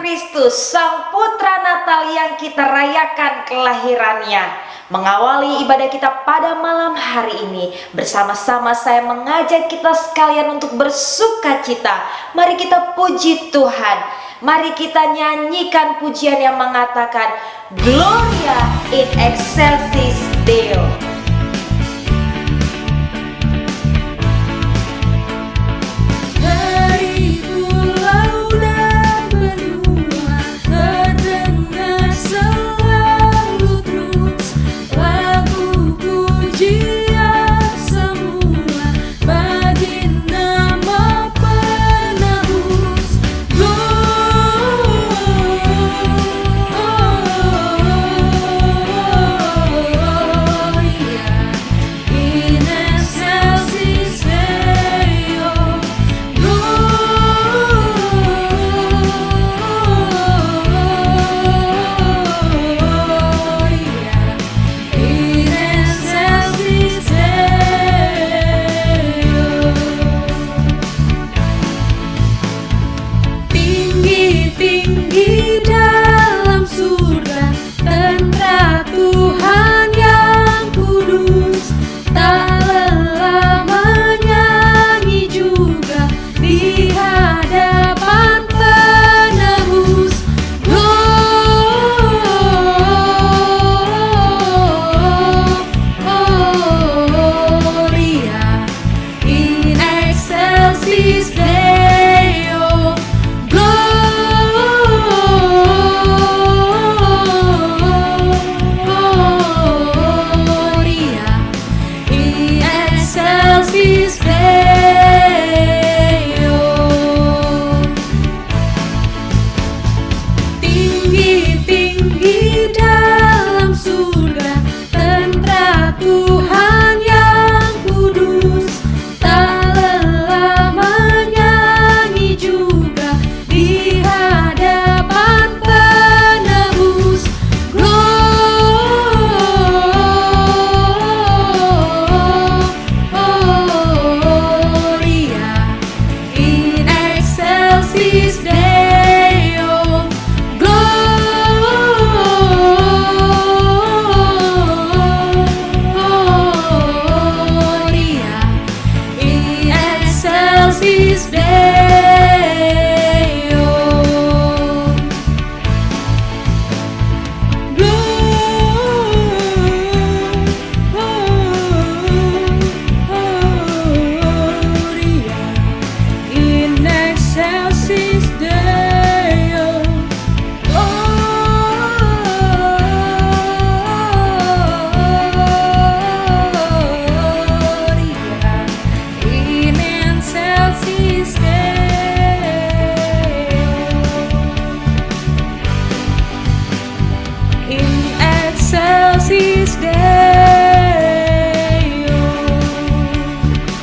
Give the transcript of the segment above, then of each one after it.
Kristus, Sang Putra Natal yang kita rayakan kelahirannya. Mengawali ibadah kita pada malam hari ini, bersama-sama saya mengajak kita sekalian untuk bersukacita. Mari kita puji Tuhan. Mari kita nyanyikan pujian yang mengatakan Gloria in excelsis Deo.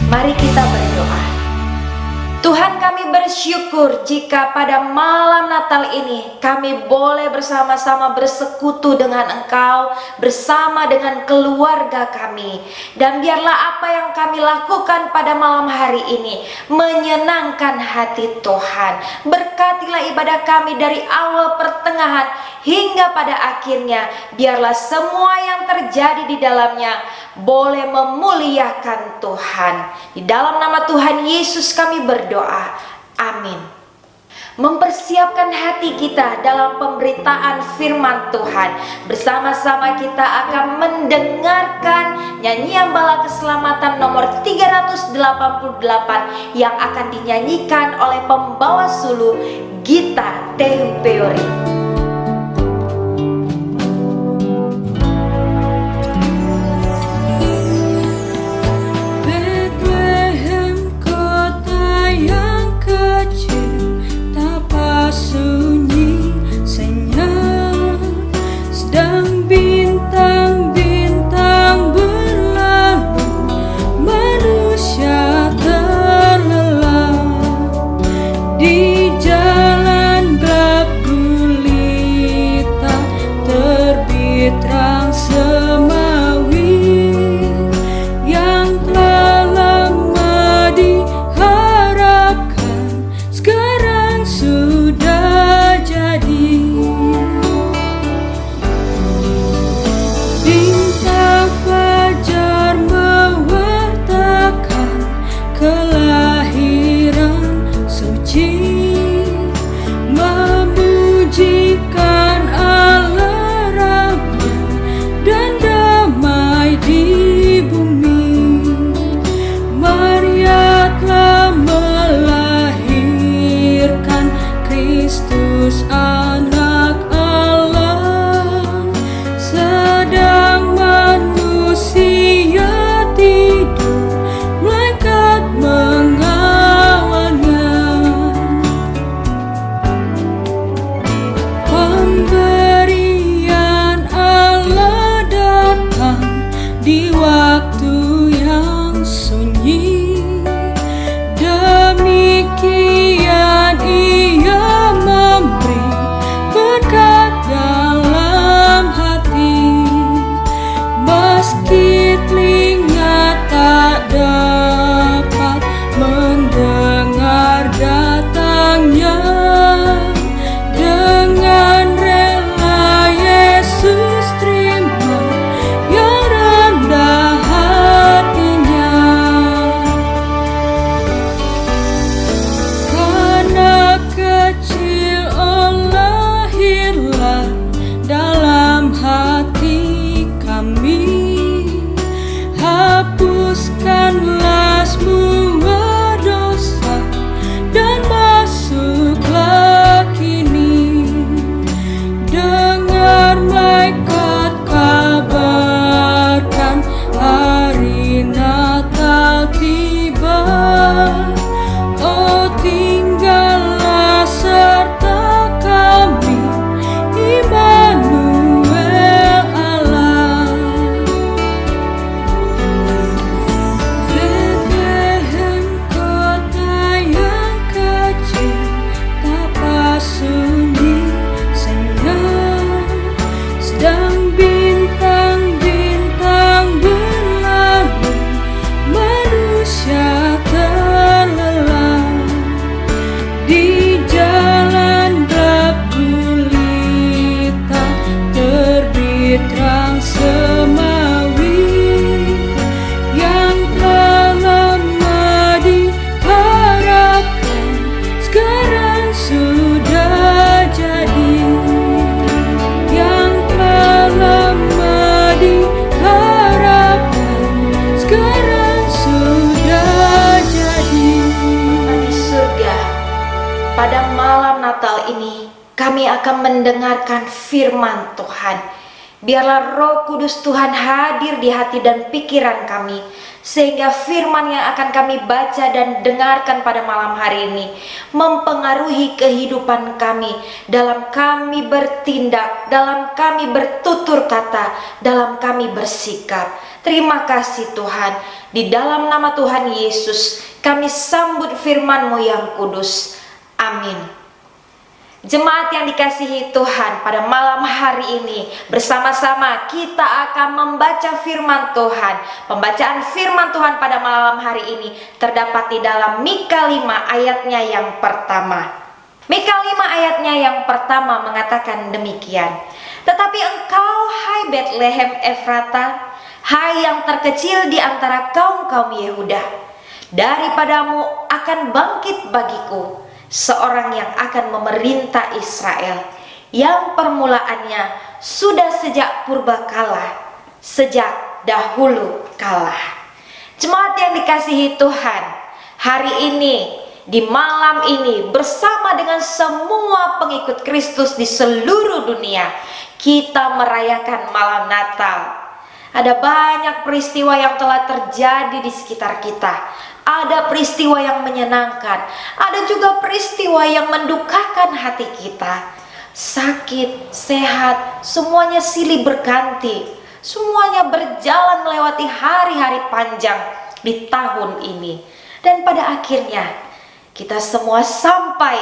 Mari kita berdoa. Tuhan, kami bersyukur jika pada malam Natal ini kami boleh bersama-sama bersekutu dengan Engkau, bersama dengan keluarga kami. Dan biarlah apa yang kami lakukan pada malam hari ini menyenangkan hati Tuhan. Berkatilah ibadah kami dari awal pertengahan hingga pada akhirnya. Biarlah semua yang terjadi di dalamnya boleh memuliakan Tuhan. Di dalam nama Tuhan Yesus kami berdoa. Amin. Mempersiapkan hati kita dalam pemberitaan firman Tuhan. Bersama-sama kita akan mendengarkan nyanyian bala keselamatan nomor 388 yang akan dinyanyikan oleh pembawa sulu Gita Tehupeori. Sunyi senyap, sedang bintang-bintang berlalu, manusia terlelap di jalan gelap gulita. Natal ini kami akan mendengarkan firman Tuhan. Biarlah Roh Kudus Tuhan hadir di hati dan pikiran kami, sehingga firman yang akan kami baca dan dengarkan pada malam hari ini mempengaruhi kehidupan kami, dalam kami bertindak, dalam kami bertutur kata, dalam kami bersikap. Terima kasih Tuhan. Di dalam nama Tuhan Yesus kami sambut firman-Mu yang kudus. Amin. Jemaat yang dikasihi Tuhan, pada malam hari ini bersama-sama kita akan membaca firman Tuhan. Pembacaan firman Tuhan pada malam hari ini terdapat di dalam Mika 5 ayatnya yang pertama. Mika 5 ayatnya yang pertama mengatakan demikian. Tetapi engkau, hai Betlehem Efrata, hai yang terkecil di antara kaum-kaum Yehuda, daripadamu akan bangkit bagiku seorang yang akan memerintah Israel, yang permulaannya sudah sejak purbakala, sejak dahulu kala. Jemaat yang dikasihi Tuhan, hari ini, di malam ini, bersama dengan semua pengikut Kristus di seluruh dunia, kita merayakan malam Natal. Ada banyak peristiwa yang telah terjadi di sekitar kita. Ada peristiwa yang menyenangkan, ada juga peristiwa yang mendukakan hati kita. Sakit, sehat, semuanya silih berganti. Semuanya berjalan melewati hari-hari panjang di tahun ini. Dan pada akhirnya kita semua sampai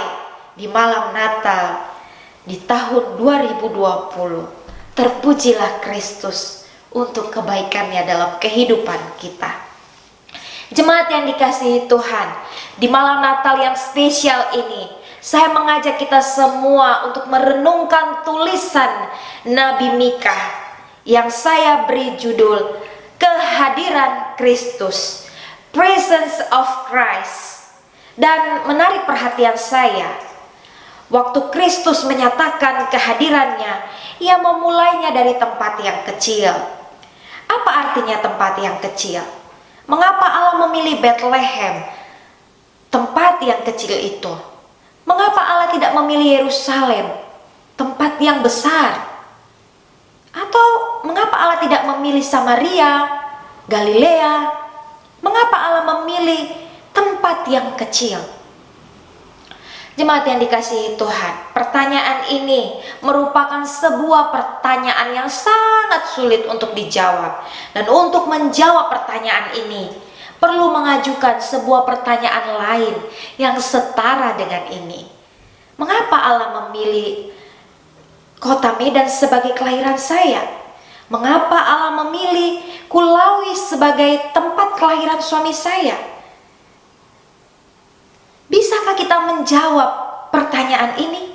di malam Natal di tahun 2020. Terpujilah Kristus untuk kebaikannya dalam kehidupan kita. Jemaat yang dikasihi Tuhan, di malam Natal yang spesial ini, saya mengajak kita semua untuk merenungkan tulisan Nabi Mika yang saya beri judul Kehadiran Kristus, Presence of Christ. Dan menarik perhatian saya, waktu Kristus menyatakan kehadirannya, ia memulainya dari tempat yang kecil. Apa artinya tempat yang kecil? Mengapa Allah memilih Bethlehem, tempat yang kecil itu? Mengapa Allah tidak memilih Yerusalem, tempat yang besar? Atau mengapa Allah tidak memilih Samaria, Galilea? Mengapa Allah memilih tempat yang kecil? Jemaat yang dikasihi Tuhan, pertanyaan ini merupakan sebuah pertanyaan yang sangat sulit untuk dijawab. Dan untuk menjawab pertanyaan ini, perlu mengajukan sebuah pertanyaan lain yang setara dengan ini. Mengapa Allah memilih kota Medan sebagai kelahiran saya? Mengapa Allah memilih Kulawi sebagai tempat kelahiran suami saya? Bisakah kita menjawab pertanyaan ini?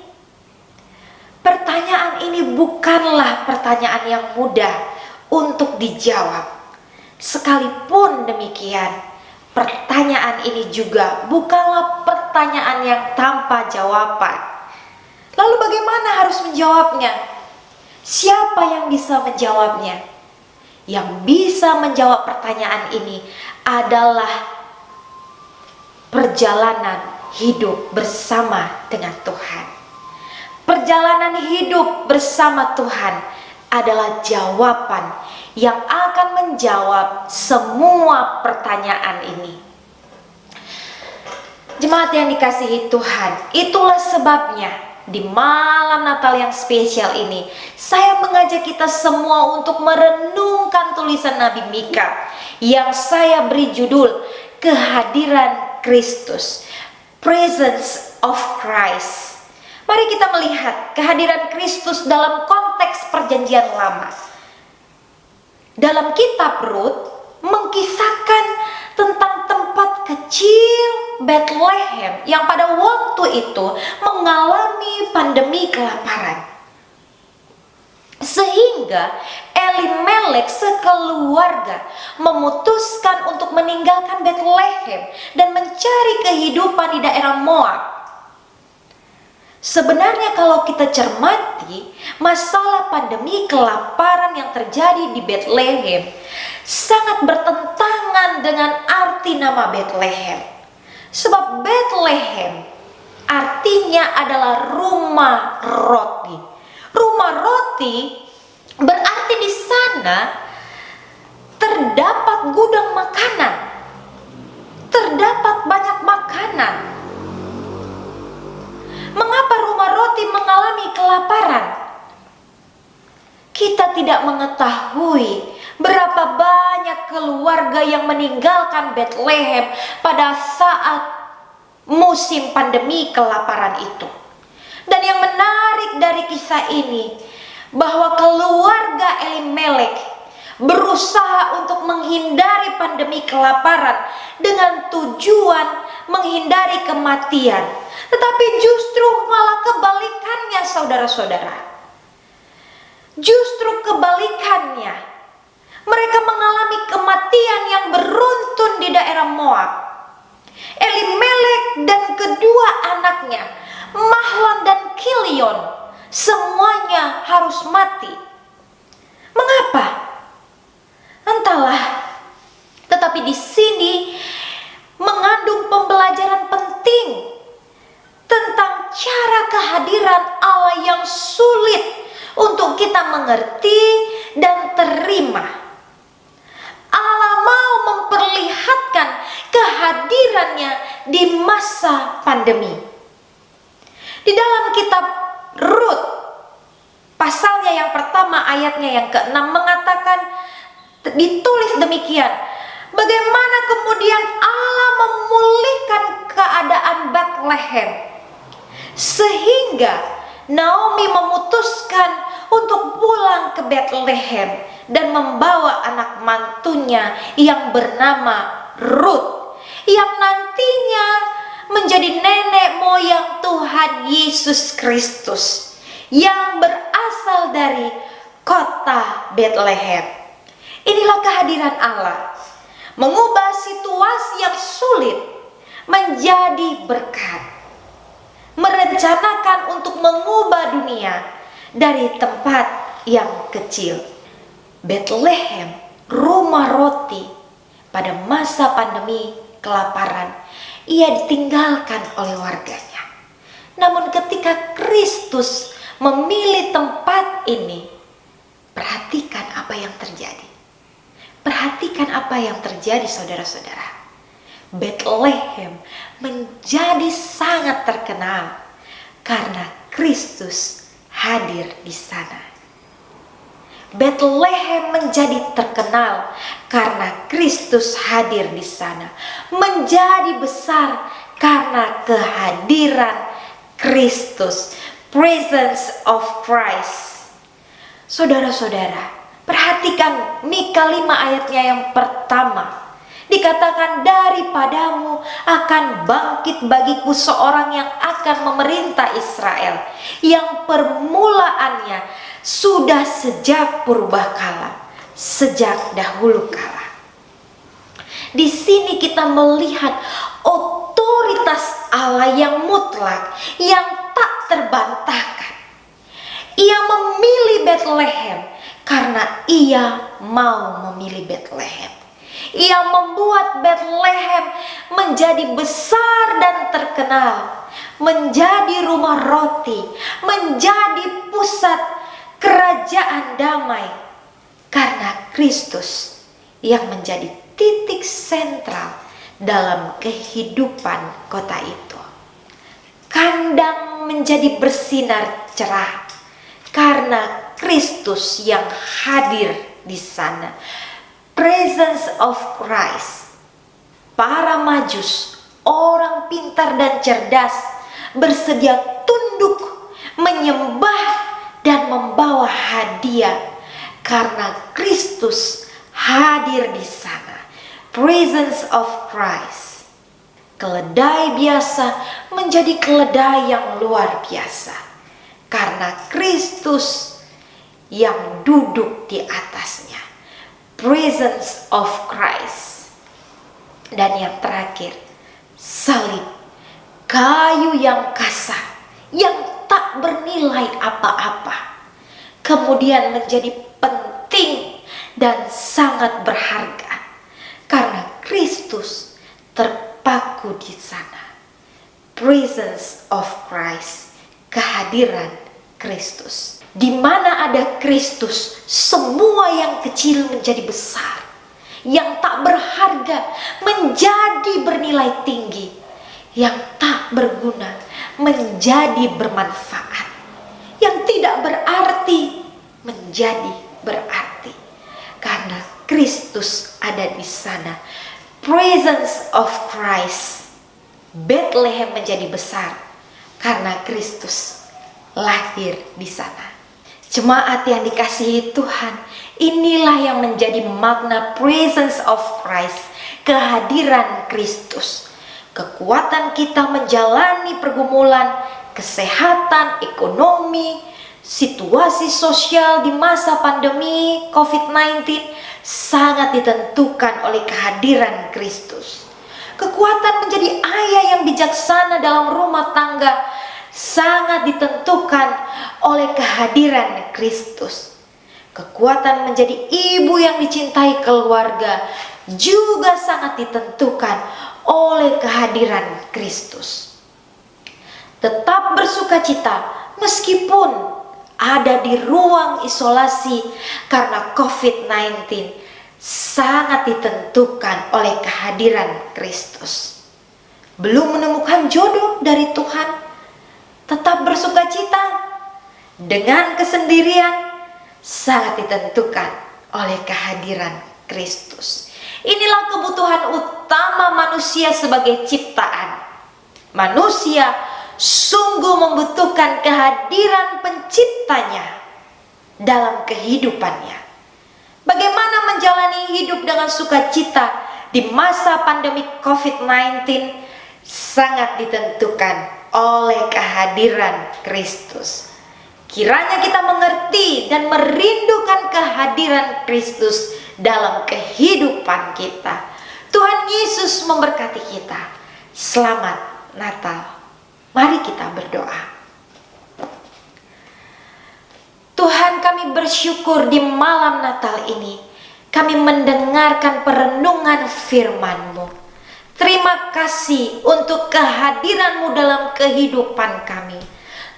Pertanyaan ini bukanlah pertanyaan yang mudah untuk dijawab. Sekalipun demikian, pertanyaan ini juga bukanlah pertanyaan yang tanpa jawaban. Lalu bagaimana harus menjawabnya? Siapa yang bisa menjawabnya? Yang bisa menjawab pertanyaan ini adalah perjalanan hidup bersama dengan Tuhan. Perjalanan hidup bersama Tuhan adalah jawaban yang akan menjawab semua pertanyaan ini. Jemaat yang dikasihi Tuhan, itulah sebabnya di malam Natal yang spesial ini, saya mengajak kita semua untuk merenungkan tulisan Nabi Mika yang saya beri judul Kehadiran Kristus, Presence of Christ. Mari kita melihat kehadiran Kristus dalam konteks perjanjian lama. Dalam kitab Rut mengkisahkan tentang tempat kecil Bethlehem yang pada waktu itu mengalami pandemi kelaparan. Sehingga Elimelek sekeluarga memutuskan untuk meninggalkan Bethlehem dan mencari kehidupan di daerah Moab. Sebenarnya kalau kita cermati, masalah pandemi kelaparan yang terjadi di Bethlehem sangat bertentangan dengan arti nama Bethlehem. Sebab Bethlehem artinya adalah rumah roti. Rumah roti berarti di sana terdapat gudang makanan, terdapat banyak makanan. Mengapa rumah roti mengalami kelaparan? Kita tidak mengetahui berapa banyak keluarga yang meninggalkan Bethlehem pada saat musim pandemi kelaparan itu. Dan yang menarik dari kisah ini, bahwa keluarga Elimelek berusaha untuk menghindari pandemi kelaparan dengan tujuan menghindari kematian. Tetapi justru malah kebalikannya, saudara-saudara. Justru kebalikannya. Mereka mengalami kematian yang beruntun di daerah Moab. Elimelek dan kedua anaknya, Mahlon dan Kilion, semuanya harus mati. Mengapa? Entahlah. Tetapi di sini mengandung pembelajaran penting tentang cara kehadiran Allah yang sulit untuk kita mengerti dan terima. Allah mau memperlihatkan kehadirannya di masa pandemi. Di dalam kitab Rut, pasalnya yang pertama ayatnya yang ke-6 mengatakan, ditulis demikian, bagaimana kemudian Allah memulihkan keadaan Bethlehem, sehingga Naomi memutuskan untuk pulang ke Bethlehem dan membawa anak mantunya yang bernama Rut, yang nantinya menjadi nenek moyang Tuhan Yesus Kristus yang berasal dari kota Bethlehem. Inilah kehadiran Allah, mengubah situasi yang sulit menjadi berkat, merencanakan untuk mengubah dunia dari tempat yang kecil. Bethlehem, rumah roti, pada masa pandemi kelaparan, ia ditinggalkan oleh warganya. Namun ketika Kristus memilih tempat ini, perhatikan apa yang terjadi. Perhatikan apa yang terjadi, saudara-saudara. Bethlehem menjadi sangat terkenal karena Kristus hadir di sana. Bethlehem menjadi terkenal karena Kristus hadir di sana. Menjadi besar karena kehadiran Kristus, presence of Christ. Saudara-saudara, perhatikan Mika 5 ayatnya yang pertama. Dikatakan, daripadamu akan bangkit bagiku seorang yang akan memerintah Israel, yang permulaannya sudah sejak purbakala, sejak dahulu kala. Di sini kita melihat otoritas Allah yang mutlak, yang tak terbantahkan. Ia memilih Bethlehem karena ia mau memilih Bethlehem. Ia membuat Bethlehem menjadi besar dan terkenal, menjadi rumah roti, menjadi pusat kerajaan damai, karena Kristus yang menjadi titik sentral dalam kehidupan kota itu. Kandang menjadi bersinar cerah karena Kristus yang hadir di sana. Presence of Christ. Para majus, orang pintar dan cerdas, bersedia tunduk, menyembah dan membawa hadiah karena Kristus hadir di sana. Presence of Christ. Keledai biasa menjadi keledai yang luar biasa karena Kristus yang duduk di atasnya. Presence of Christ. Dan yang terakhir, salib, kayu yang kasar, yang tak bernilai apa-apa, kemudian menjadi penting dan sangat berharga karena Kristus terpaku di sana. presence of Christ, kehadiran Kristus. Di mana ada Kristus, semua yang kecil menjadi besar, yang tak berharga menjadi bernilai tinggi, yang tak berguna menjadi bermanfaat, yang tidak berarti menjadi berarti, karena Kristus ada di sana. Presence of Christ. Bethlehem menjadi besar karena Kristus lahir di sana. Jemaat yang dikasihi Tuhan, inilah yang menjadi makna presence of Christ, kehadiran Kristus. Kekuatan kita menjalani pergumulan, kesehatan, ekonomi, situasi sosial di masa pandemi COVID-19 sangat ditentukan oleh kehadiran Kristus. Kekuatan menjadi ayah yang bijaksana dalam rumah tangga sangat ditentukan oleh kehadiran Kristus. Kekuatan menjadi ibu yang dicintai keluarga juga sangat ditentukan oleh kehadiran Kristus. Tetap bersukacita meskipun ada di ruang isolasi karena COVID-19 sangat ditentukan oleh kehadiran Kristus. Belum menemukan jodoh dari Tuhan, tetap bersukacita. Dengan kesendirian sangat ditentukan oleh kehadiran Kristus. Inilah kebutuhan utama manusia sebagai ciptaan. Manusia sungguh membutuhkan kehadiran penciptanya dalam kehidupannya. Bagaimana menjalani hidup dengan sukacita di masa pandemi COVID-19 sangat ditentukan oleh kehadiran Kristus. Kiranya kita mengerti dan merindukan kehadiran Kristus dalam kehidupan kita. Tuhan Yesus memberkati kita. Selamat Natal. Mari kita berdoa. Tuhan, kami bersyukur di malam Natal ini kami mendengarkan perenungan firman-Mu. Terima kasih untuk kehadiran-Mu dalam kehidupan kami.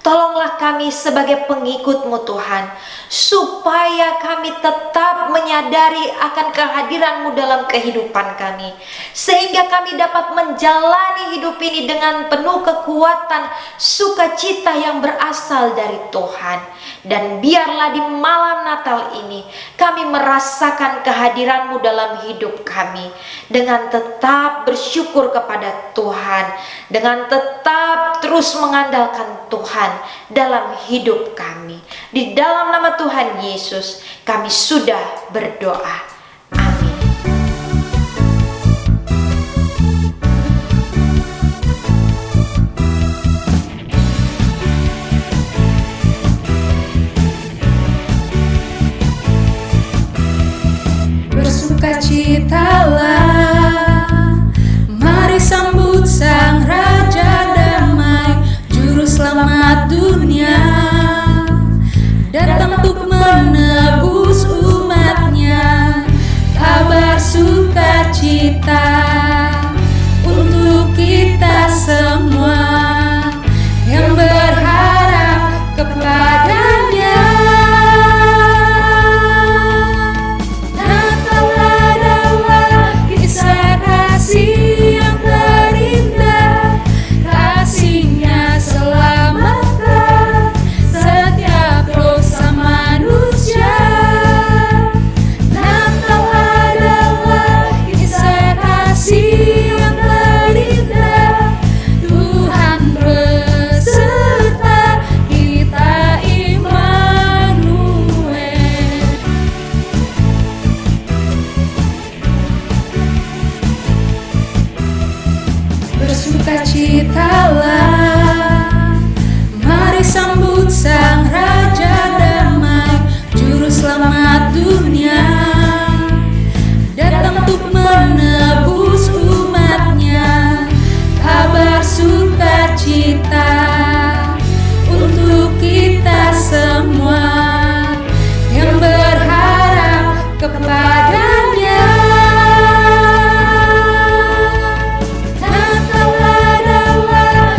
Tolonglah kami sebagai pengikut-Mu Tuhan, supaya kami tetap menyadari akan kehadiran-Mu dalam kehidupan kami, sehingga kami dapat menjalani hidup ini dengan penuh kekuatan, sukacita yang berasal dari Tuhan. Dan biarlah di malam Natal ini kami merasakan kehadiran-Mu dalam hidup kami, dengan tetap bersyukur kepada Tuhan, dengan tetap terus mengandalkan Tuhan dalam hidup kami. Di dalam nama Tuhan Yesus kami sudah berdoa. Amin. Bersukacitalah, mari sambut Sang Raja Damai, Juru Selamat dunia, datang untuk menebus umatnya. Kabar sukacita untuk kita semua yang berharap kepadanya. Natal adalah kisah kasih yang terindah, kasihnya selamatkan setiap dosa manusia. Natal adalah kisah kasih yang terindah, Tuhan beserta kita, Immanuel. Bersukacitalah, mari sambut Sang Raja Damai, Juru Selamat dunia, datang untuk menebus umatnya. Kabar sukacita untuk kita semua yang berharap kepadanya. Natal adalah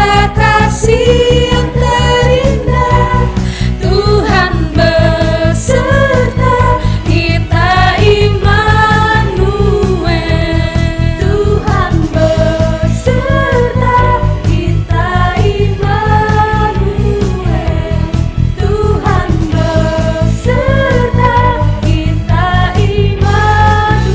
rasa kasih yang terindah. Tuhan beserta kita, Immanuel. Tuhan beserta kita, Immanuel. Tuhan beserta kita, Immanuel.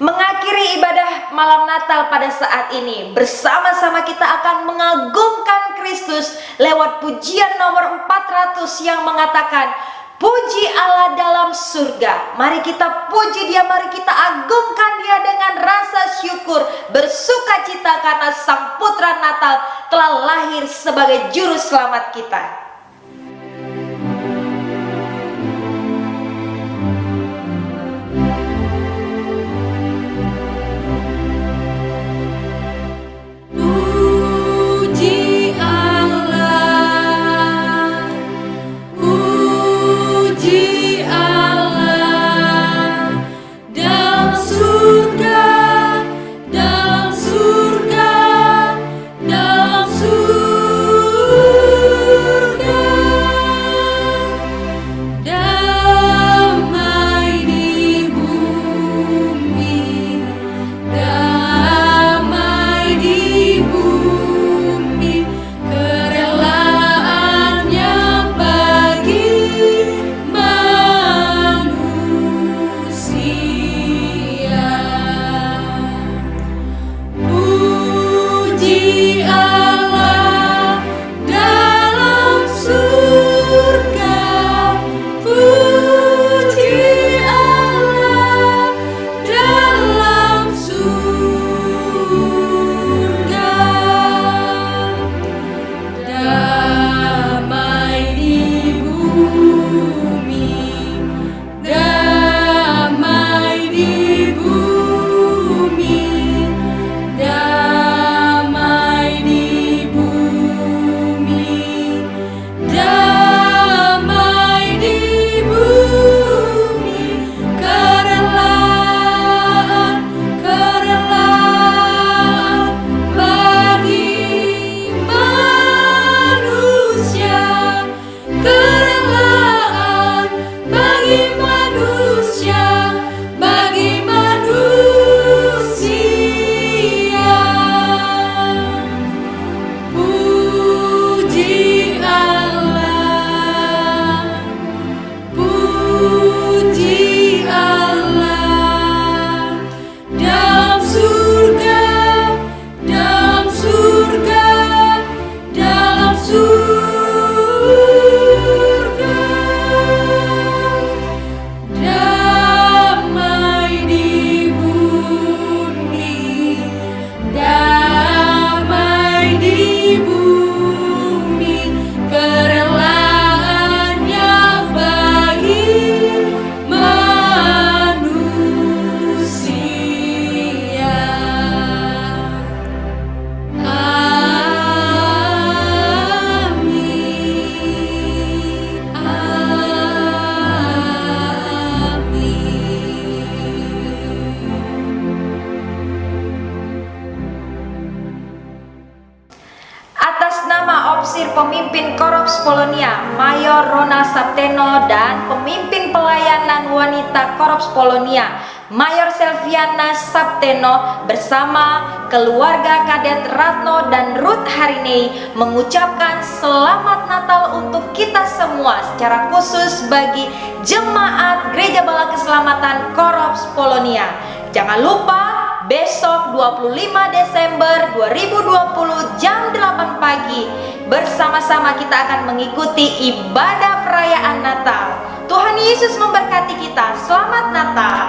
Mengakhiri ibadah malam Natal pada saat ini, bersama-sama kita akan mengagungkan Kristus lewat pujian nomor 400 yang mengatakan, puji Allah dalam surga. Mari kita puji Dia, mari kita agungkan Dia dengan rasa syukur, bersuka cita karena Sang Putra Natal telah lahir sebagai juru selamat kita. Puji Allah, puji Allah, dalam surga, dalam surga, dalam surga. Damai di bumi, damai di bumi, kerelaannya bagi manusia. Puji Allah dalam surga, puji Allah dalam surga. Damai di bumi, damai di bumi, damai di bumi, damai di bumi, kerelaan, kerelaan bagi manusia, kerelaan bagi manusia, bagi manusia. Puji Allah, puji Allah, dalam surga, dalam surga, dalam surga. Damai di bumi, damai di bumi, kerelaannya bagi manusia. Amin, Atas nama Opsir Pemimpin Korps Polonia Mayor Ronald Sapteno dan Pemimpin Pelayanan Wanita Korps Polonia Mayor Selviana Sapteno bersama keluarga Kadet Ratno dan Ruth Harinei mengucapkan Selamat Natal untuk kita semua, secara khusus bagi Jemaat Gereja Bala Keselamatan Korps Polonia. Jangan lupa besok 25 Desember 2020 jam 8 pagi bersama-sama kita akan mengikuti ibadah perayaan Natal. Tuhan Yesus memberkati kita. Selamat Natal.